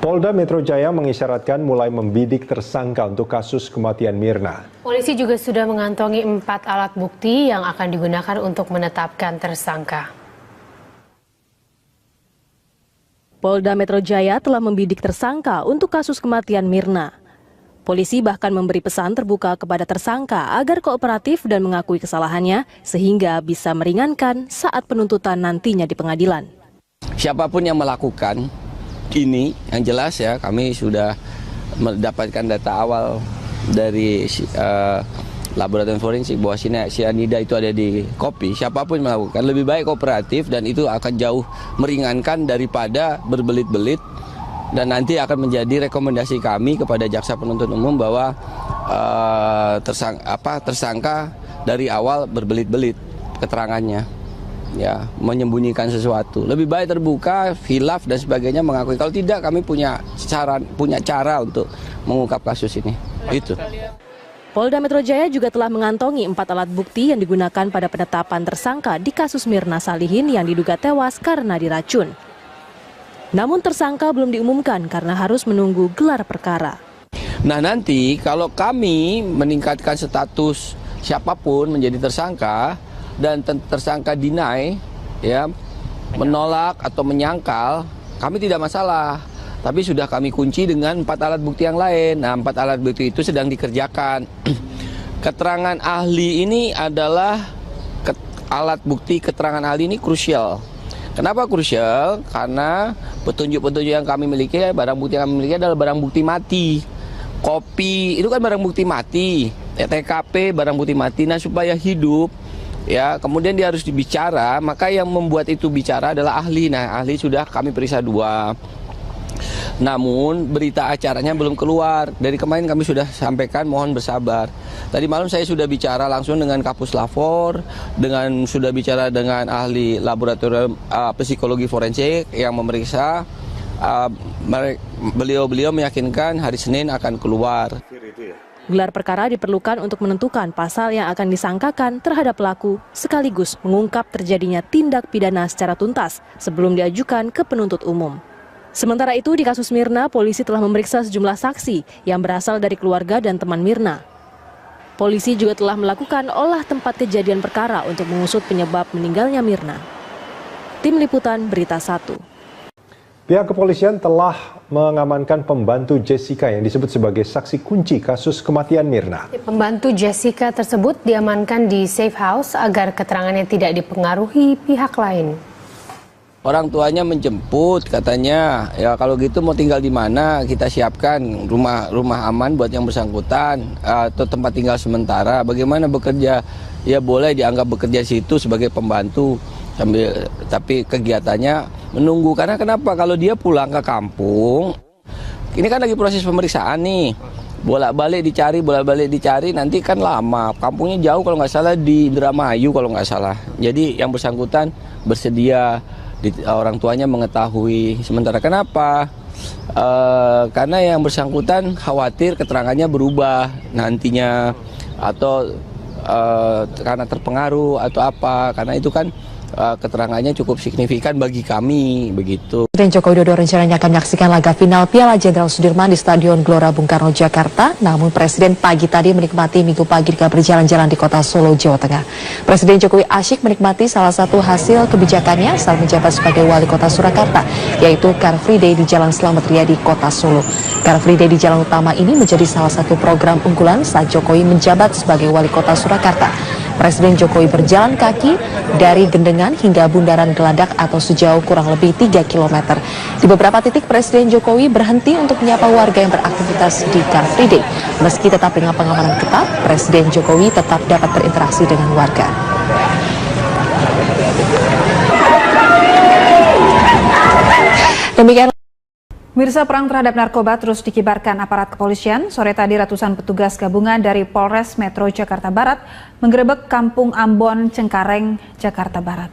Polda Metro Jaya mengisyaratkan mulai membidik tersangka untuk kasus kematian Mirna. Polisi juga sudah mengantongi 4 alat bukti yang akan digunakan untuk menetapkan tersangka. Polda Metro Jaya telah membidik tersangka untuk kasus kematian Mirna. Polisi bahkan memberi pesan terbuka kepada tersangka agar kooperatif dan mengakui kesalahannya sehingga bisa meringankan saat penuntutan nantinya di pengadilan. Siapapun yang melakukan ini, yang jelas ya, kami sudah mendapatkan data awal dari laboratorium forensik bahwa sianida itu ada di kopi. Siapapun yang melakukan, lebih baik kooperatif dan itu akan jauh meringankan daripada berbelit-belit. Dan nanti akan menjadi rekomendasi kami kepada jaksa penuntut umum bahwa tersangka dari awal berbelit-belit keterangannya, ya, menyembunyikan sesuatu. Lebih baik terbuka, khilaf dan sebagainya, mengakui. Kalau tidak, kami punya cara untuk mengungkap kasus ini. Itu. Polda Metro Jaya juga telah mengantongi 4 alat bukti yang digunakan pada penetapan tersangka di kasus Mirna Salihin yang diduga tewas karena diracun. Namun tersangka belum diumumkan karena harus menunggu gelar perkara. Nah, nanti kalau kami meningkatkan status siapapun menjadi tersangka dan tersangka deny, ya, menolak atau menyangkal, kami tidak masalah. Tapi sudah kami kunci dengan 4 alat bukti yang lain. Nah, 4 alat bukti itu sedang dikerjakan. Keterangan ahli ini adalah alat bukti keterangan ahli ini krusial. Kenapa krusial? Karena petunjuk-petunjuk yang kami miliki, barang bukti yang kami miliki adalah barang bukti mati. Kopi itu kan barang bukti mati, TKP barang bukti mati. Nah, supaya hidup, ya, kemudian dia harus dibicara, maka yang membuat itu bicara adalah ahli. Nah, ahli sudah kami periksa 2. Namun berita acaranya belum keluar. Dari kemarin kami sudah sampaikan, mohon bersabar. Tadi malam saya sudah bicara langsung dengan Kapus Lafor, sudah bicara dengan ahli laboratorium psikologi forensik yang memeriksa. Beliau meyakinkan hari Senin akan keluar. Gelar perkara diperlukan untuk menentukan pasal yang akan disangkakan terhadap pelaku, sekaligus mengungkap terjadinya tindak pidana secara tuntas sebelum diajukan ke penuntut umum. Sementara itu, di kasus Mirna, polisi telah memeriksa sejumlah saksi yang berasal dari keluarga dan teman Mirna. Polisi juga telah melakukan olah tempat kejadian perkara untuk mengusut penyebab meninggalnya Mirna. Tim Liputan Berita 1. Pihak kepolisian telah mengamankan pembantu Jessica yang disebut sebagai saksi kunci kasus kematian Mirna. Pembantu Jessica tersebut diamankan di safe house agar keterangannya tidak dipengaruhi pihak lain. Orang tuanya menjemput, katanya, ya kalau gitu mau tinggal di mana, kita siapkan rumah aman buat yang bersangkutan atau tempat tinggal sementara. Bagaimana bekerja? Ya boleh dianggap bekerja di situ sebagai pembantu, tapi kegiatannya menunggu. Karena kenapa? Kalau dia pulang ke kampung, ini kan lagi proses pemeriksaan nih, bolak-balik dicari, nanti kan lama. Kampungnya jauh kalau nggak salah di Indramayu kalau nggak salah. Jadi yang bersangkutan bersedia. Orang tuanya mengetahui. Sementara kenapa? Karena yang bersangkutan khawatir keterangannya berubah nantinya, atau karena terpengaruh atau apa. Karena itu kan keterangannya cukup signifikan bagi kami, begitu. Presiden Joko Widodo rencananya akan menyaksikan laga final Piala Jenderal Sudirman di Stadion Gelora Bung Karno, Jakarta. Namun Presiden pagi tadi menikmati minggu pagi dengan berjalan-jalan di kota Solo, Jawa Tengah. Presiden Jokowi asyik menikmati salah satu hasil kebijakannya saat menjabat sebagai Wali Kota Surakarta, yaitu Car Free Day di Jalan Slamet Riyadi, Kota Solo. Car Free Day di jalan utama ini menjadi salah satu program unggulan saat Jokowi menjabat sebagai Wali Kota Surakarta. Presiden Jokowi berjalan kaki dari Gendengan hingga Bundaran Geladak atau sejauh kurang lebih 3 km. Di beberapa titik Presiden Jokowi berhenti untuk menyapa warga yang beraktivitas di Car Free Day. Meski tetap dengan pengamanan ketat, Presiden Jokowi tetap dapat berinteraksi dengan warga. Demikian. Mirsa, perang terhadap narkoba terus dikibarkan aparat kepolisian. Sore tadi ratusan petugas gabungan dari Polres Metro Jakarta Barat menggerebek Kampung Ambon, Cengkareng, Jakarta Barat.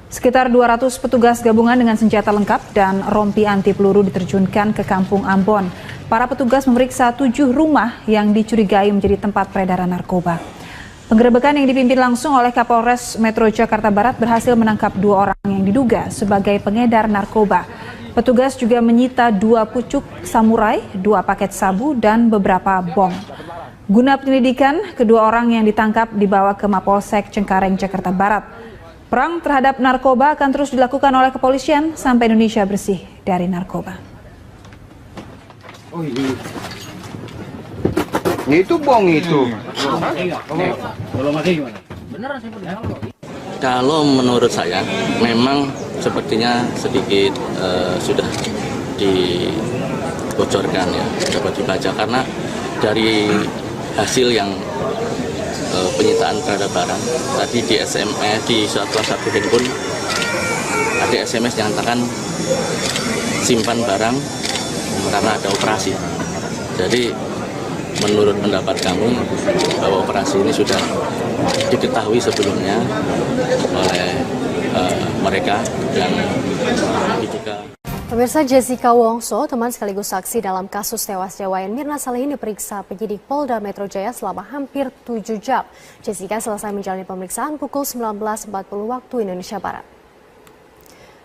Sekitar 200 petugas gabungan dengan senjata lengkap dan rompi anti peluru diterjunkan ke Kampung Ambon. Para petugas memeriksa 7 rumah yang dicurigai menjadi tempat peredaran narkoba. Penggerebekan yang dipimpin langsung oleh Kapolres Metro Jakarta Barat berhasil menangkap 2 orang yang diduga sebagai pengedar narkoba. Petugas juga menyita 2 pucuk samurai, 2 paket sabu, dan beberapa bom. Guna penyelidikan, kedua orang yang ditangkap dibawa ke Mapolsek Cengkareng, Jakarta Barat. Perang terhadap narkoba akan terus dilakukan oleh kepolisian sampai Indonesia bersih dari narkoba. Oh iya. Itu bong itu. Kalau menurut saya memang sepertinya sedikit sudah dibocorkan ya, dapat dibaca karena dari hasil yang penyitaan terhadap barang tadi di SMS di salah satu handphone ada SMS yang mengatakan simpan barang karena ada operasi. Jadi menurut pendapat kami bahwa operasi ini sudah diketahui sebelumnya oleh mereka dan juga. Pemirsa, Jessica Wongso, teman sekaligus saksi dalam kasus tewasnya Wayan Mirna Salihin diperiksa penyidik Polda Metro Jaya selama hampir 7 jam. Jessica selesai menjalani pemeriksaan pukul 19.40 waktu Indonesia Barat.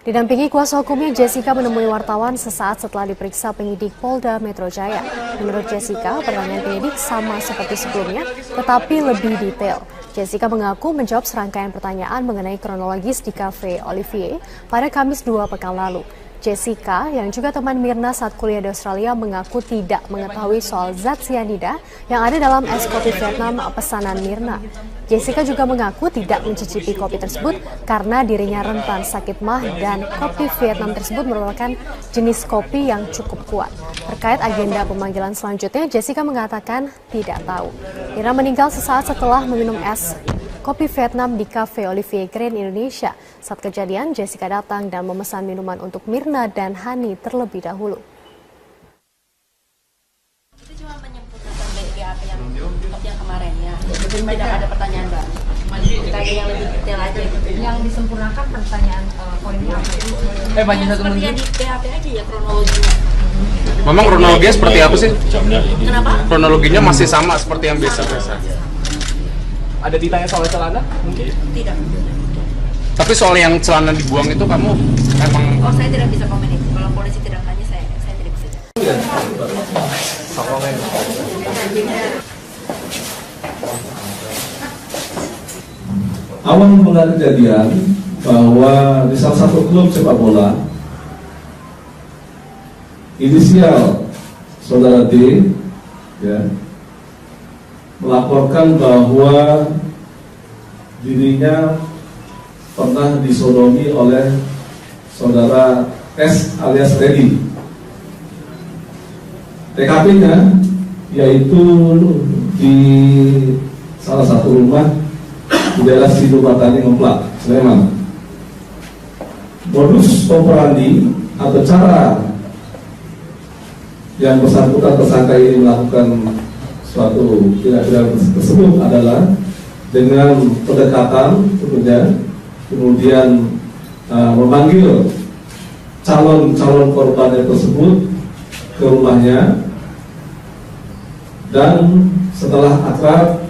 Didampingi kuasa hukumnya, Jessica menemui wartawan sesaat setelah diperiksa penyidik Polda Metro Jaya. Menurut Jessica, pertanyaan penyidik sama seperti sebelumnya, tetapi lebih detail. Jessica mengaku menjawab serangkaian pertanyaan mengenai kronologis di Cafe Olivier pada Kamis 2 pekan lalu. Jessica, yang juga teman Mirna saat kuliah di Australia, mengaku tidak mengetahui soal zat cyanida yang ada dalam es kopi Vietnam pesanan Mirna. Jessica juga mengaku tidak mencicipi kopi tersebut karena dirinya rentan sakit mah dan kopi Vietnam tersebut merupakan jenis kopi yang cukup kuat. Terkait agenda pemanggilan selanjutnya, Jessica mengatakan tidak tahu. Mirna meninggal sesaat setelah meminum es kopi Vietnam di Cafe Olivier Grand Indonesia. Saat kejadian, Jessica datang dan memesan minuman untuk Mirna dan Hani terlebih dahulu. Itu cuma menyempurnakan BAP yang kemarin ya. Jadi tidak ada pertanyaan baru. Tanya yang lebih detail aja. Yang disempurnakan pertanyaan poinnya apa itu? Seperti yang di BAP aja ya kronologinya. Memang kronologinya seperti apa sih? Kenapa? Kronologinya masih sama seperti yang biasa-biasa. Ada ditanya soal celana mungkin? Tidak. Tapi soal yang celana dibuang itu kamu emang... Oh, saya tidak bisa komen itu. Kalau polisi tidak tanya, saya tidak bisa. Awal mula kejadian bahwa di salah satu klub sepak bola, inisial saudara D, ya, melaporkan bahwa dirinya pernah disodomi oleh saudara S alias Teddy. TKP-nya yaitu di salah satu rumah di daerah Sidobatani Ngeplak, Sleman. Modus operandi atau cara yang bersangkutan tersangka ini melakukan suatu tindak pidana tersebut adalah dengan pendekatan tentunya, kemudian memanggil calon korbannya tersebut ke rumahnya, dan setelah akrab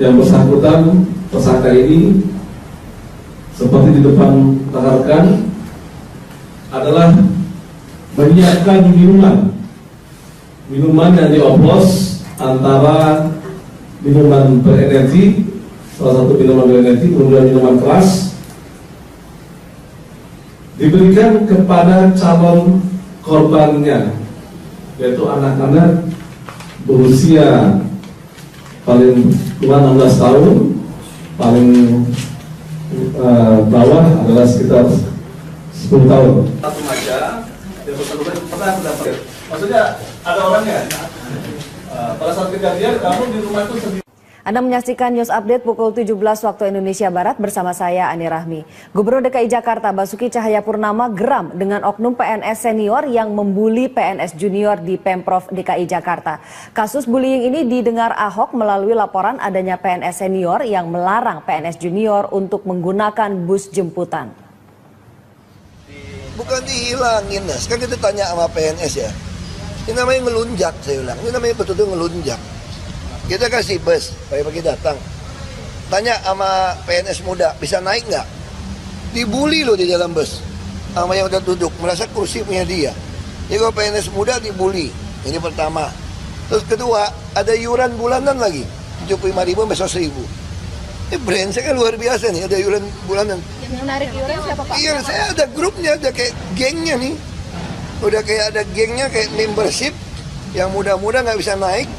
yang bersangkutan tersangka ini seperti di depan rekan adalah menyiapkan minuman yang dioplos antara minuman berenergi, salah satu minuman berenergi, kemudian minuman keras, diberikan kepada calon korbannya, yaitu anak-anak berusia paling tua 16 tahun, paling bawah adalah sekitar 10 tahun. Satu aja, dia bersangkutan pernah mendapat. Maksudnya ada orangnya. Pada saat kejadian kamu di rumah itu sendiri. Anda menyaksikan News Update pukul 17 waktu Indonesia Barat bersama saya Ani Rahmi. Gubernur DKI Jakarta Basuki Cahayapurnama geram dengan oknum PNS senior yang membuli PNS junior di Pemprov DKI Jakarta. Kasus bullying ini didengar Ahok melalui laporan adanya PNS senior yang melarang PNS junior untuk menggunakan bus jemputan. Bukan dihilangin, nah. Sekarang kita tanya sama PNS ya. Ini namanya ngelunjak, saya ulang. Ini namanya betul-betul ngelunjak. Kita kasih bus, pagi-pagi datang. Tanya sama PNS muda, bisa naik nggak? Dibully loh di dalam bus. sama yang udah duduk, merasa kursi punya dia. Jadi kalau PNS muda dibully, ini pertama. Terus kedua, ada iuran bulanan lagi, 75.000 besok 1.000. Ini brengsek kan luar biasa nih, ada iuran bulanan. Yang menarik iuran siapa Pak? Iya, saya ada grupnya, ada kayak gengnya nih. Udah kayak ada gengnya, kayak membership, yang muda-muda nggak bisa naik,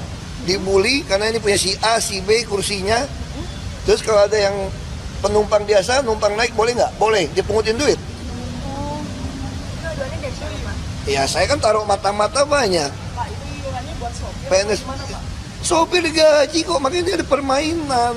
dibully karena ini punya si A, si B kursinya. Terus kalau ada yang penumpang biasa, numpang naik boleh nggak? Boleh, dipungutin duit. Ya saya kan taruh mata-mata banyak. Pak, itu iurannya buat sopir. PNS, sopir gaji kok, makanya dia ada permainan.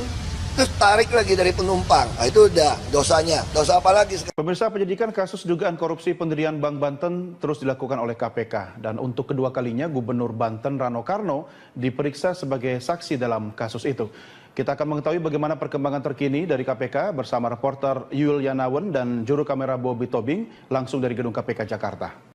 Terus tarik lagi dari penumpang, nah, itu udah dosanya. Dosa apa lagi? Pemirsa, penyidikan kasus dugaan korupsi pendirian Bank Banten terus dilakukan oleh KPK. Dan untuk kedua kalinya Gubernur Banten Rano Karno diperiksa sebagai saksi dalam kasus itu. Kita akan mengetahui bagaimana perkembangan terkini dari KPK bersama reporter Yul Yanawan dan juru kamera Bobby Tobing langsung dari gedung KPK Jakarta.